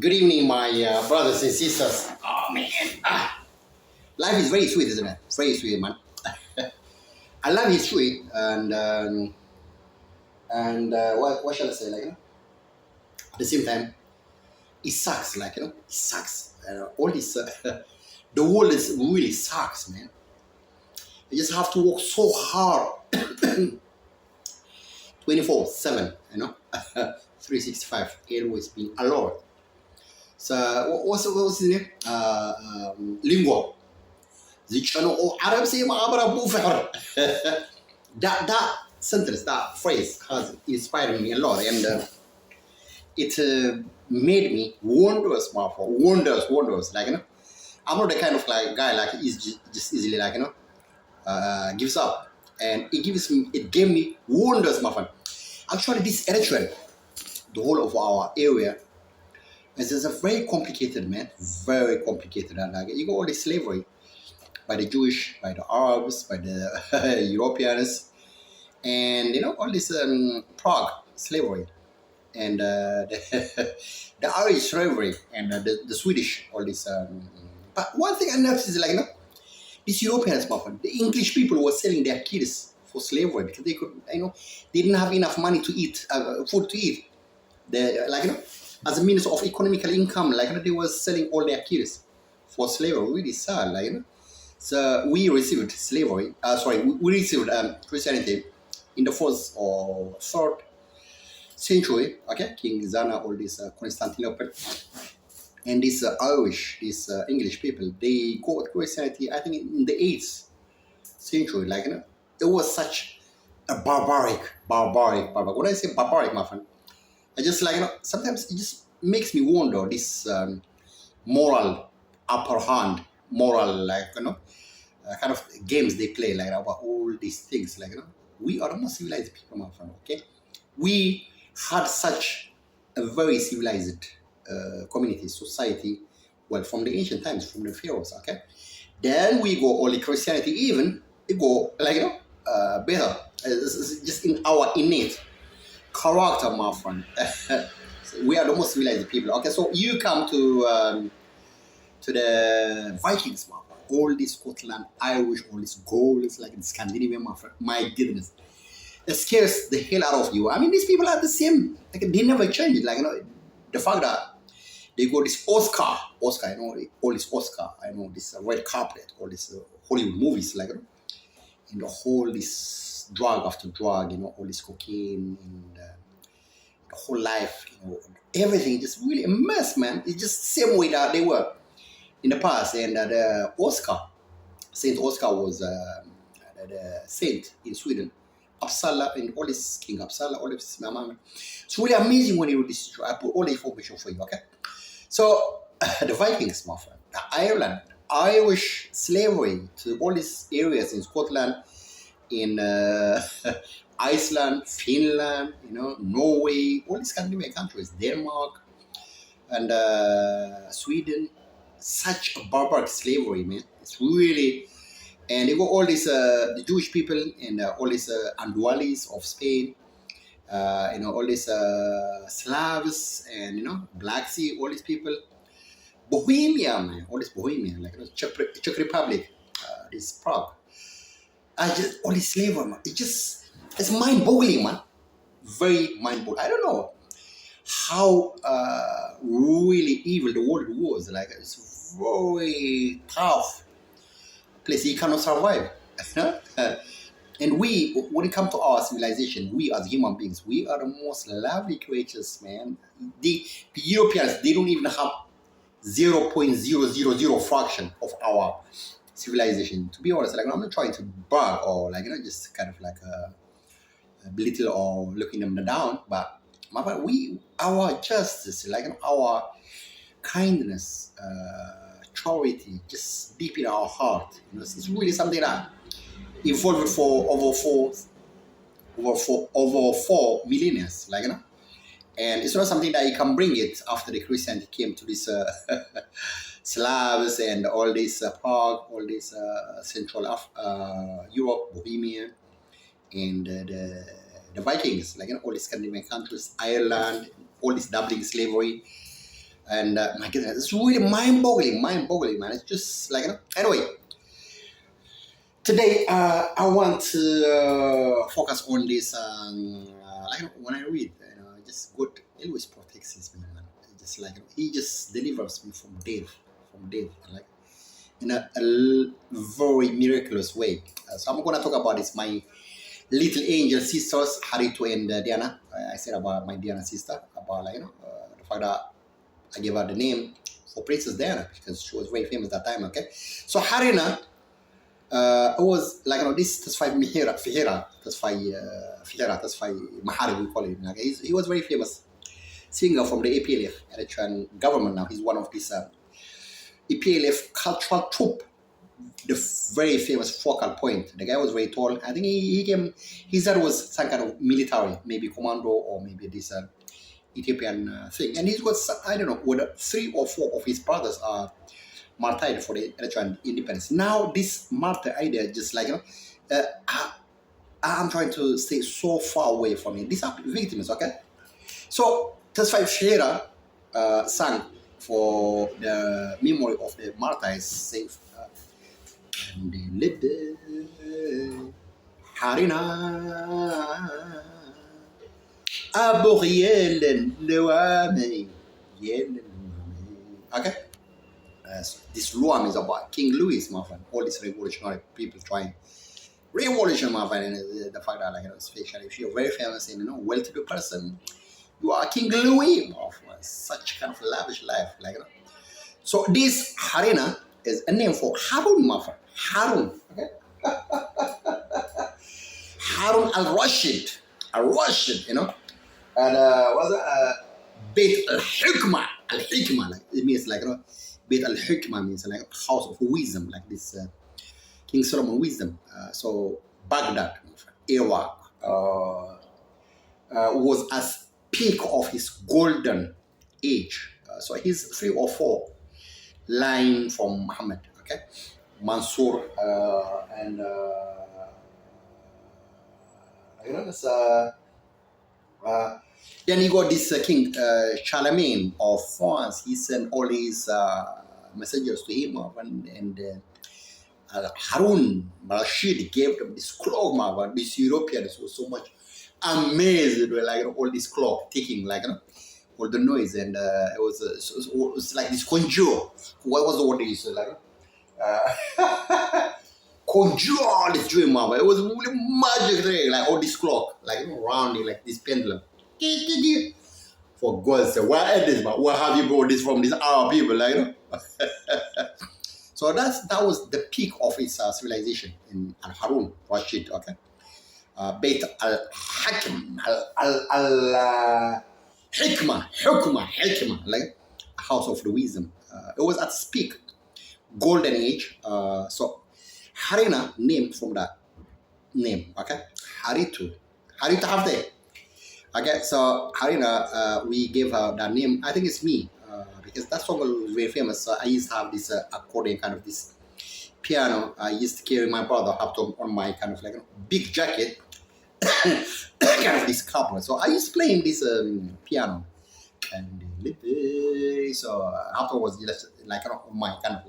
Good evening, my brothers and sisters. Oh man, life is very sweet, isn't it? Very sweet, man. I love history, and what shall I say? At the same time, it sucks. It sucks. All this, the world is really sucks, man. You just have to work so hard, 24/7. 365. Always being alert. So what's his name? Lingo. زيشانو عرب سي ما عبر أبو فحر. That sentence, that phrase has inspired me a lot, and it made me wonders, wonders. I'm not the kind of guy is just easily gives up, and it gave me wonders, my friend. Actually, this Eritrea, the whole of our area, is a very complicated, man, very complicated. And you got all this slavery by the Jewish, by the Arabs, by the Europeans, and all this Prague slavery, and the Irish slavery, and the Swedish, all this. But one thing I noticed is these Europeans, the English people were selling their kids for slavery because they could, they didn't have enough money to eat, food to eat. As a means of economical income, they were selling all their kids for slavery. Really sad, So we received slavery. We received Christianity in the 4th or 3rd century. Okay, King Zana, all this Constantinople, and these Irish, these English people, they got Christianity. I think in the 8th century. It was such a barbaric. When I say barbaric, my friend, I just sometimes it just makes me wonder this moral upper hand, moral kind of games they play about all these things. We are the most civilized people, my friend. Okay, we had such a very civilized community, society. Well, from the ancient times, from the pharaohs. Okay, then we go only Christianity. Even it go better. It's just in our innate character, my friend. We are the most civilized people. Okay, so you come to the Vikings, my friend. All this Scotland, Irish, all this gold, it's like in Scandinavia, my friend. My goodness, it scares the hell out of you. I mean, these people are the same. They never change. The fact that they go this Oscar, all this Oscar, this red carpet, all these Hollywood movies, and the whole this drug after drug, all this cocaine and the whole life, everything just really a mess, man. It's just the same way that they were in the past. And the Saint Oscar was the saint in Sweden. Uppsala and all this King Uppsala, all this Mama. It's really amazing when you do this. I put all the information for you, okay? So the Vikings, my friend, the Ireland, Irish slavery to all these areas in Scotland, in Iceland, Finland, Norway, all these Scandinavian countries, Denmark, and Sweden. Such a barbaric slavery, man. It's really, and you got all these the Jewish people and all these Andualis of Spain, all these Slavs and Black Sea, all these people, Bohemia, man, all this Bohemia, Czech Republic, this Prague. All this slavery, man. It's mind-boggling, man. Very mind-boggling. I don't know how really evil the world was. It's very tough place. You cannot survive. And when it comes to our civilization, we as human beings, we are the most lovely creatures, man. The Europeans, they don't even have 0.000 fraction of our civilization. To be honest, I'm not trying to brag or just kind of belittle or looking them down, but our justice, our kindness, charity, just deep in our heart. It's really something that evolved for over 4 millennia, and it's not something that you can bring it after the Christianity came to this Slavs and all this Prague, all this Central Europe, Bohemia, and the Vikings, all these Scandinavian countries, Ireland, all this doubling slavery, And my goodness, it's really mind-boggling, man. It's just like, anyway, today I want to focus on this. Like when I read, just God always protects me, man. Just like He just delivers me from death, like in a very miraculous way. So I'm gonna talk about this. My little angel sisters, Harito and Diana. I said about my Diana sister, about the fact that I gave her the name for Princess Diana because she was very famous that time. Okay, so Harina. It was like this Tesfaye Fihera, Tesfaye Mahari, we call him. Like, he was very famous singer from the EPLF, Eritrean government. Now he's one of these EPLF cultural troupe, the very famous focal point. The guy was very tall. I think he came. His dad was some kind of military, maybe commando or maybe this Ethiopian thing. And he's got I don't know whether 3 or 4 of his brothers are martyred for the Eritrean independence. Now this martyr idea, just like I'm trying to stay so far away from it. These are victims, okay? So Tesfaye Fihera sang for the memory of the martyrs, saying, and they lived Harina Abor Yelen Lewame Yelen. Okay? This Luam is about King Louis, my friend. All these revolutionary people trying revolution, my friend, and the fact that especially if you're very famous and well-to-do person, you are King Louis, my friend. Such kind of lavish life, So this Harina is a name for Harun, my friend. Harun, okay? Harun al-Rashid, and was Beit al-Hikmah, like it means Beit al-Hikmah means like house of wisdom, like this King Solomon wisdom. So Baghdad, Iraq, was at peak of his golden age. So he's 3 or 4 line from Muhammad, okay? Mansur and then you got this King Charlemagne of France. He sent all his messengers to him, and Harun Rashid gave them this clock. These Europeans were so much amazed with all this clock ticking, all the noise, and it was like this conjure. What was the word they used to conjure all this dream, It was really magic thing, like all this clock, rounding like this pendulum. For God's sake, where is this, man? Where have you brought this from? These Arab people, So that was the peak of its civilization in Al-Harun Rashid, okay? Beit al-Hakim, Hikmah, like a house of the wisdom. It was at its peak, golden age. So Harina named from that name, okay? Haritu Hafte. Okay, so Harina, we gave her that name. I think it's me, because that song was very famous. So I used to have this accordion, kind of this piano. I used to carry my brother up on my kind of big jacket, kind of this cover. So I used to play in this piano, and so after was just on my kind of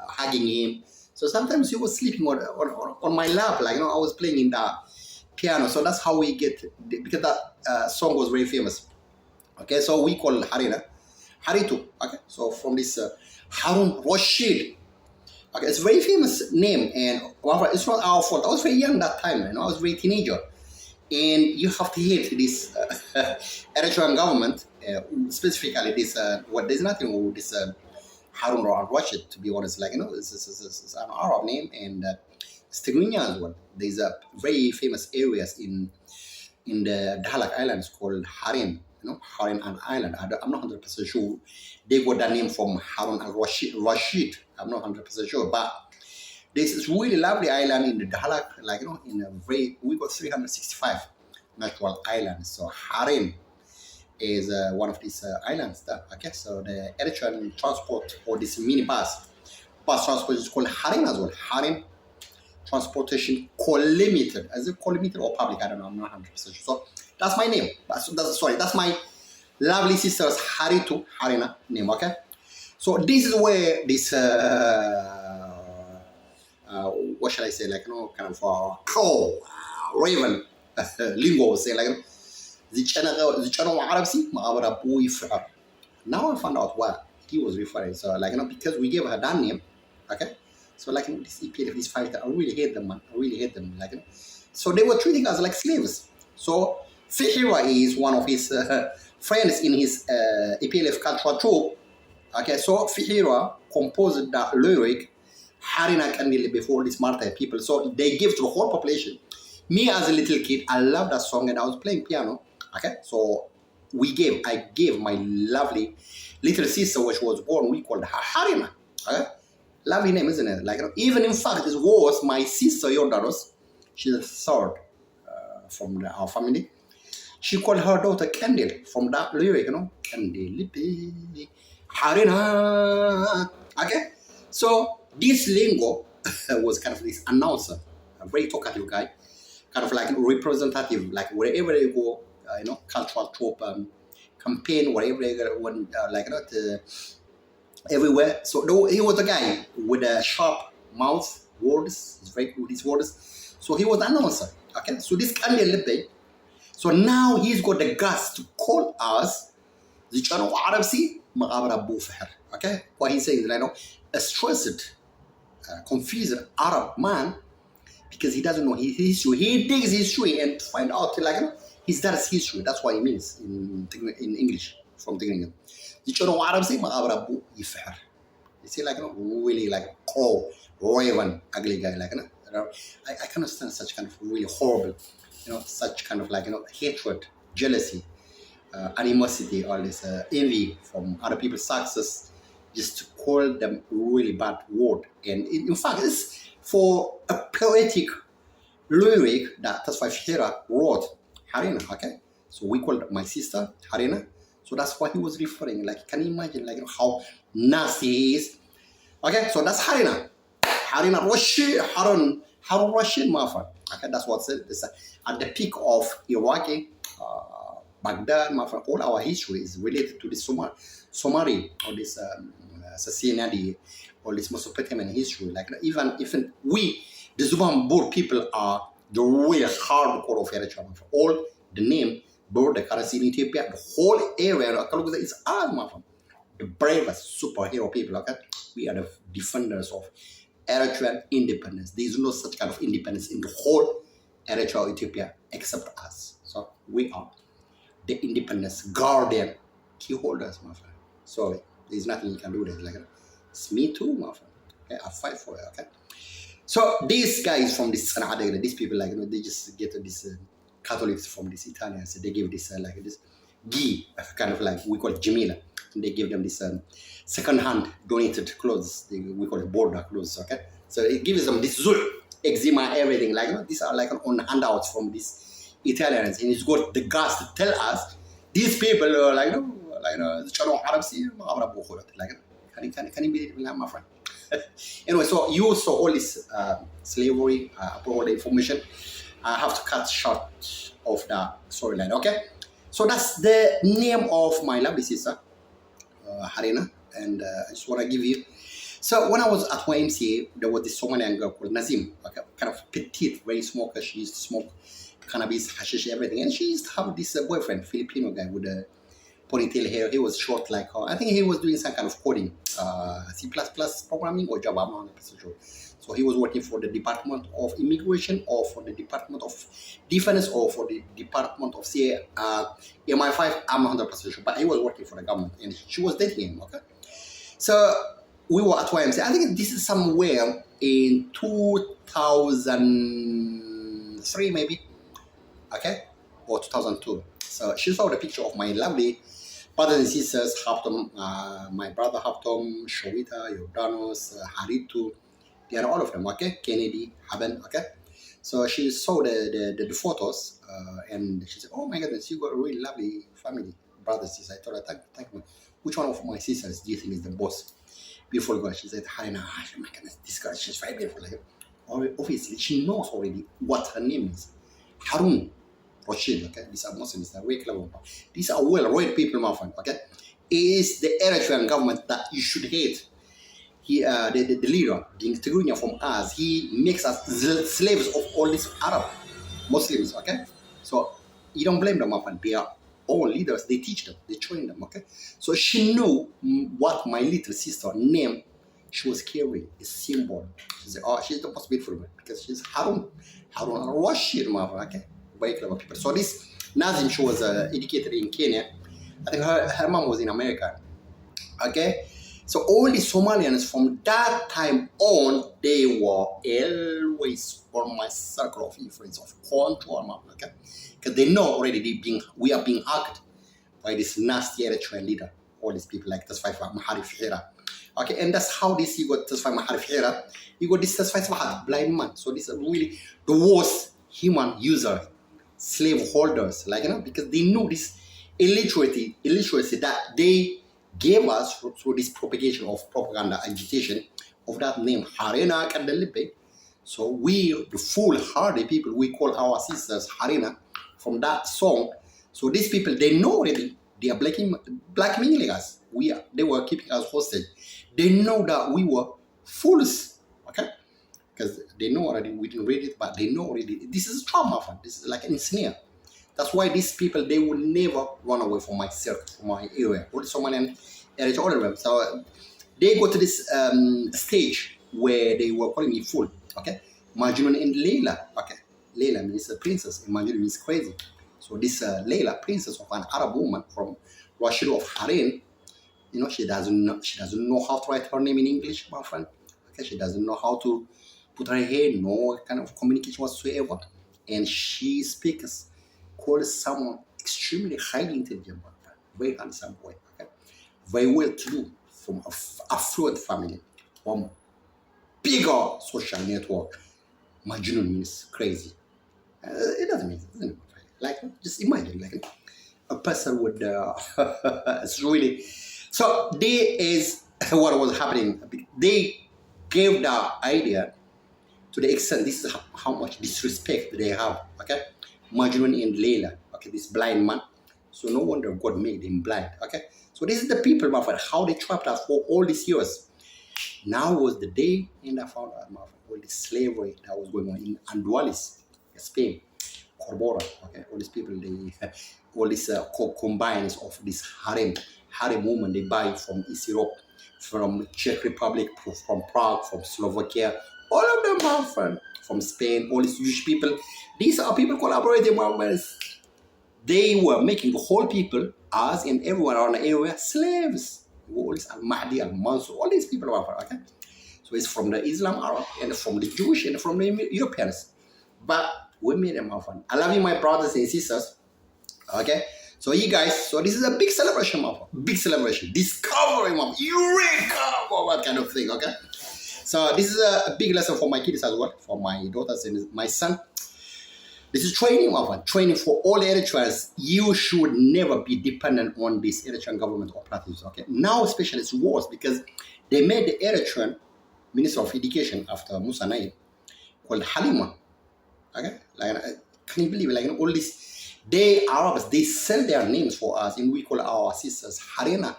hugging him. So sometimes he was sleeping on my lap, I was playing in the piano. So that's how we get, because that song was very famous. Okay, so we call Harina Haritu. Okay, so from this Harun Rashid. Okay, it's a very famous name, and it's not our fault. I was very young that time, I was a very teenager. And you have to hate this Eritrean government, specifically this, there's nothing wrong with this Harun Rashid, to be honest. It's an Arab name, and it's Tigrinya as well. There's very famous areas in the Dahlak Islands called Harin, Harin Island. I'm not 100% sure. They got that name from Harun al-Rashid. I'm not 100% sure, but this is really lovely island in the Dahlak, we got 365 natural islands. So Harin is one of these islands. Okay, so the Eritrean transport, or this bus transport, is called Harin as well. Harin Transportation Co-Limited. Is it Co-Limited or public? I don't know. I'm not 100% sure. So that's my name. That's my lovely sisters Haritu, Harina name, okay? So this is where this what shall I say, like kind of crow, raven, lingo say like the channel Arabsi, Ma'abara boy for. Now I found out what he was referring. So like because we gave her that name, okay? So like this EPLF, this fighter, I really hate them, man. I really hate them. Like so they were treating us like slaves. So Fihira is one of his friends in his EPLF cultural troop. Okay, so Fihira composed that lyric Harina Kandili before these martyr people. So they give to the whole population. Me as a little kid, I love that song and I was playing piano. Okay, so I gave my lovely little sister, which was born, we called her Harina. Okay? Lovely name, isn't it? Like even in fact, it was my sister Yordanos. She's the third from our family. She called her daughter Candle from that lyric, Candle, Harina. Okay? So this lingo was kind of this announcer, a very talkative guy, kind of like representative, like wherever they go, cultural trope campaign, wherever they go, everywhere. So he was a guy with a sharp mouth, words, he's very good with his words. So he was an announcer. Okay, so this Kandil Lippe, so now he's got the guts to call us the channel Arabsi Maqabra Bufher. Okay, what he's saying is a stressed, confused Arab man because he doesn't know his history. He digs history and find out his dad's history. That's what he means in English from the beginning. The channel Arabsi Maqabra Bufher. You see really crow, raven, ugly guy I cannot stand such kind of really horrible, such kind of hatred, jealousy, animosity, all this envy from other people's success, just to call them really bad word. And in fact, it's for a poetic lyric that Tasfa Fihira wrote, Harina, okay? So we called my sister Harina. So that's what he was referring. Can you imagine how nasty he is? Okay, so that's Harina. Harina Harun Rashid Mafan. Okay, that's what said. At the peak of Iraqi, Baghdad, Mafan, all our history is related to this Somali or this Sassanidi or this Mesopotamian history. Even we, the Zubanbur people, are the real hardcore of Eritrea. All the name, the currency in Ethiopia, the whole area is ours, Mafan. The bravest superhero people. Okay, we are the defenders of Eritrean independence. There is no such kind of independence in the whole Eritrea or Ethiopia except us. So we are the independence guardian, key holders, my friend. Sorry, there's nothing you can do there. It's me too, my friend. Okay, I fight for it. Okay. So these guys from this Sanada, these people they just get this Catholics from this Italians. They give this this ghee, kind of we call it Jamila. And they give them this second-hand donated clothes. We call it border clothes, okay? So it gives them this zul, eczema, everything. These are on handouts from these Italians. And it's got the guts to tell us these people are the channel Arabsi, can you be my friend? Anyway, so you saw all this slavery, all the information. I have to cut short of the storyline, okay? So that's the name of my lovely sister, Harina, and I just want to give you. So when I was at YMCA, there was this Somalian girl called Nazim, kind of petite, very smoker. She used to smoke cannabis, hashish, everything, and she used to have this boyfriend, Filipino guy with a ponytail hair. He was short like her. I think he was doing some kind of coding, C++ programming or Java. I'm not 100% sure. So he was working for the Department of Immigration or for the Department of Defense or for the Department of MI5. I'm not 100% sure, but he was working for the government and she was dating him, okay? So we were at YMCA. I think this is somewhere in 2003 maybe, okay? Or 2002. So she saw the picture of my lovely brothers and sisters, Haftom, my brother Haftom, Showita, Yordanos, Haritu. They are all of them, okay? Kennedy, Haben, okay? So she saw the photos and she said, oh my goodness, you got a really lovely family, brothers. Sisters. I told her, thank you. Which one of my sisters do you think is the most beautiful girl? She said, Harina, oh my goodness, this girl, she's very beautiful. Obviously, she knows already what her name is. Harun. Rashid, okay? These are Muslims, they're very clever. These are well-read people, my friend, okay? It is the Eritrean government that you should hate. He, the leader, the Tigrinya from us, he makes us slaves of all these Arab Muslims, okay? So you don't blame them, my friend. They are all leaders. They teach them, they train them, okay? So she knew what my little sister name she was carrying, a symbol. She said, oh, she's the most beautiful one because she's Harun al-Rashid, my friend, okay? Very clever people. So this Nazim, she was educated in Kenya. I think her mom was in America, okay? So all the Somalians from that time on, they were always on my circle of influence, of control, okay? Because they know already we are being hacked by this nasty Eritrean leader. All these people like Tesfaye Maharif Hira. Okay, and that's how this you got Tesfaye Maharif Hira. You got this Tesfaye Maharif, blind man. So this is really the worst human user, slave holders, like, you know, because they know this illiteracy that they gave us through this propagation of propaganda agitation of that name Harina Kandalibe. So we, the foolhardy people, we call our sisters Harina from that song. So these people, they know already they are blackmailing us. They were keeping us hostage. They know that we were fools, okay? Because they know already, we didn't read it, but they know already. This is trauma, fam. This is like an snare. That's why these people, they will never run away from my circle, from my area. All the Somalian area, all of them. So they go to this stage where they were calling me fool, okay? Majnun and Layla, okay? Layla means a princess, and Majnun means crazy. So this Layla, princess of an Arab woman from Rashid of Harin, you know, she doesn't know how to write her name in English, my friend. Okay, she doesn't know how to put her head, no kind of communication whatsoever, and she speaks, calls someone extremely highly intelligent, very handsome boy, okay, very well to do, from affluent family, from bigger social network. Majnun means crazy. It doesn't mean like, just imagine like a person would it's really. So this is what was happening. They gave the idea to the extent, this is how much disrespect they have, okay? Majnun and Layla, okay, this blind man. So no wonder God made him blind, okay? So this is the people, my friend, how they trapped us for all these years. Now was the day, and I found out, my friend, all this slavery that was going on in Andualis, Spain, Corbora, okay? All these people, they, all these combines of this harem woman they buy from East Europe, from Czech Republic, from Prague, from Slovakia, all of them, my friend, from Spain, all these Jewish people. These are people collaborating with. They were making the whole people, us and everyone around the area, slaves. All these Al-Mahdi, Al-Mansur, all these people, my friend, okay? So it's from the Islam Arab, and from the Jewish, and from the Europeans. But we made them, my friend. I love you, my brothers and sisters, okay? So you guys, so this is a big celebration, my friend. Big celebration. Discovery, mom. Eureka! What kind of thing, okay? So this is a big lesson for my kids as well, for my daughters and my son. This is training, my friend. Training for all Eritreans. You should never be dependent on this Eritrean government operatives, okay? Now especially it's worse because they made the Eritrean Minister of Education after Musa Naib called Halima, okay? Like, can you believe it? Like all these, they Arabs, they sell their names for us, and we call our sisters Harina,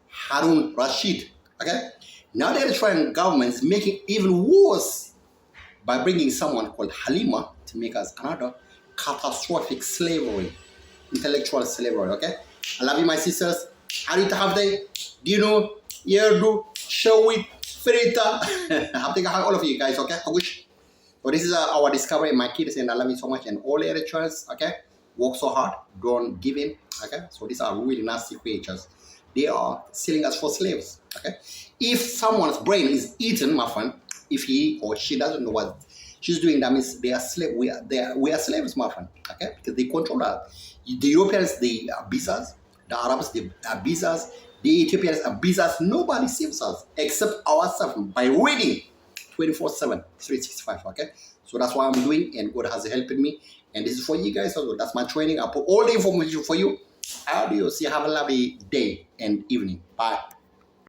Harun Rashid, okay? Now the Eritrean government is making it even worse by bringing someone called Halima to make us another catastrophic slavery, intellectual slavery, okay? I love you, my sisters. How do you have day? Do you know? Yerdu, Shawit, Ferita. I all of you guys, okay? I wish. So this is our discovery, my kids, and I love you so much. And all Eritreans, okay? Work so hard, don't give in, okay? So these are really nasty creatures. They are selling us for slaves, okay? If someone's brain is eaten, my friend, if he or she doesn't know what she's doing, that means they are slaves. We are slaves, my friend, okay? Because they control us. The Europeans, they abuse us. The Arabs, they abuse us. The Ethiopians abuse us. Nobody saves us except ourselves by reading 24/7, 365, okay? So that's what I'm doing, and God has helped me. And this is for you guys also. That's my training. I put all the information for you. Adios. You have a lovely day and evening. Bye.